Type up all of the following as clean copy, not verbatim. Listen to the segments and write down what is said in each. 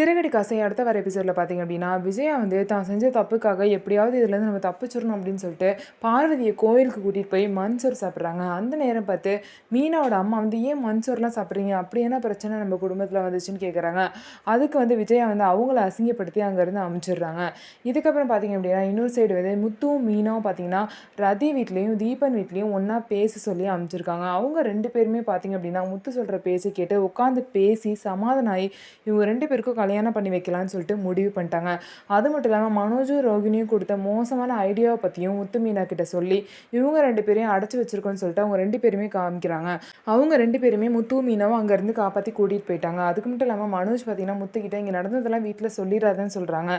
சிறகடி காசை அடுத்த வர எபிசோடில் பார்த்தீங்க அப்படின்னா, விஜயா வந்து தான் செஞ்ச தப்புக்காக எப்படியாவது இதுலேருந்து நம்ம தப்பிச்சிடணும் அப்படின்னு சொல்லிட்டு பார்வதியை கோயிலுக்கு கூட்டிகிட்டு போய் மண்சோறு சாப்பிட்றாங்க. அந்த நேரம் பார்த்து மீனாவோட அம்மா வந்து ஏன் மண்சோறுலாம் சாப்பிட்றீங்க, அப்படி என்ன பிரச்சனை நம்ம குடும்பத்தில் வந்துச்சுன்னு கேட்குறாங்க. அதுக்கு வந்து விஜயா வந்து அவங்கள அசிங்கப்படுத்தி அங்கேருந்து அமுச்சிடுறாங்க. இதுக்கப்புறம் பார்த்தீங்க அப்படின்னா, இன்னொரு சைடு வந்து முத்துவும் மீனாவும் பார்த்தீங்கன்னா ரதி வீட்லேயும் தீபன் வீட்லேயும் ஒன்றா பேச சொல்லி அமுச்சிருக்காங்க. அவங்க 2 பேருமே பார்த்தீங்க அப்படின்னா முத்து சொல்கிற பேச்சை கேட்டு உட்காந்து பேசி சமாதானம் ஆகி இவங்க 2 பேருக்கும் கல்யாணம் பண்ணி வைக்கலான்னு சொல்லிட்டு முடிவு பண்ணிட்டாங்க. அது மட்டும் இல்லாமல் மனோஜும் ரோகிணியும் கொடுத்த மோசமான ஐடியாவை பற்றியும் முத்து மீனா கிட்ட சொல்லி இவங்க 2 பேரையும் அடைச்சி வச்சிருக்கோன்னு சொல்லிட்டு அவங்க 2 பேருமே காமிக்கிறாங்க. அவங்க 2 பேருமே முத்து மீனாவும் அங்கேருந்து காப்பாற்றி கூட்டிகிட்டு போயிட்டாங்க. அதுக்கு மட்டும் இல்லாமல் மனோஜ் பார்த்தீங்கன்னா முத்துக்கிட்ட இங்கே நடந்ததெல்லாம் வீட்டில் சொல்லிடாதுன்னு சொல்கிறாங்க.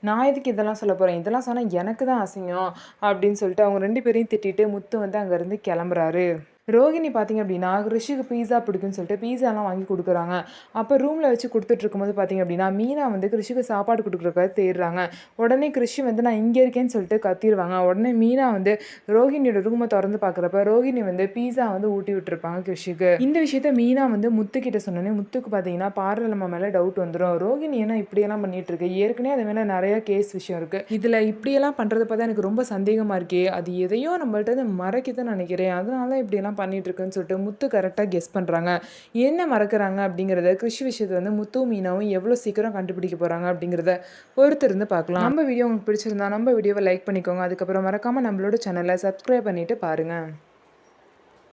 நான் எதுக்கு இதெல்லாம் சொல்ல போகிறேன், இதெல்லாம் சொன்னால் எனக்கு தான் அசிங்கம் அப்படின்னு சொல்லிட்டு அவங்க 2 பேரையும் திட்டிட்டு முத்து வந்து அங்கேருந்து கிளம்புறாரு. ரோகிணி பார்த்தீங்க அப்படின்னா ரிஷிக்கு பீஸா பிடிக்குன்னு சொல்லிட்டு பீஸாலாம் வாங்கி கொடுக்குறாங்க. அப்போ ரூமில் வச்சு கொடுத்துட்டு இருக்கும்போது பார்த்தீங்க அப்படின்னா மீனா வந்து கிருஷிக்கு சாப்பாடு கொடுக்குறக்காக தேடுறாங்க. உடனே கிருஷி வந்து நான் இங்கே இருக்கேன்னு சொல்லிட்டு கத்திடுவாங்க. உடனே மீனா வந்து ரோஹிணியோட ரூமை திறந்து பார்க்குறப்ப ரோஹிணி வந்து பீஸா வந்து ஊட்டி விட்டுருப்பாங்க கிருஷிக்கு. இந்த விஷயத்த மீனா வந்து முத்துக்கிட்ட சொன்னோன்னே முத்துக்கு பார்த்தீங்கன்னா பார்வலம்மா மேலே டவுட் வந்துடும். ரோஹிணி ஏன்னா இப்படியெல்லாம் பண்ணிட்டு இருக்கு, ஏற்கனவே அது மேலே நிறைய கேஸ் விஷயம் இருக்குது, இதில் இப்படியெல்லாம் பண்ணுறத பார்த்தா எனக்கு ரொம்ப சந்தேகமாக இருக்கே, அது எதையோ நம்மள்ட்ட மறைக்கதான் நினைக்கிறேன், அதனால இப்படியெல்லாம் பண்ணிட்டு இருக்குன்னு சொல்லிட்டு முத்து கரெக்டாக கெஸ் பண்ணுறாங்க. என்ன மறக்கிறாங்க அப்படிங்கிறத கிருஷி விஷயத்தை வந்து முத்து மீனாவும் எவ்வளோ சீக்கிரம் கண்டுபிடிக்க போகிறாங்க அப்படிங்கிறத பொறுத்திருந்து பார்க்கலாம். நம்ம வீடியோ உங்களுக்கு பிடிச்சிருந்தா நம்ம வீடியோவை லைக் பண்ணிக்கோங்க. அதுக்கப்புறம் மறக்காமல் நம்மளோட சேனலை சப்ஸ்கிரைப் பண்ணிட்டு பாருங்கள்.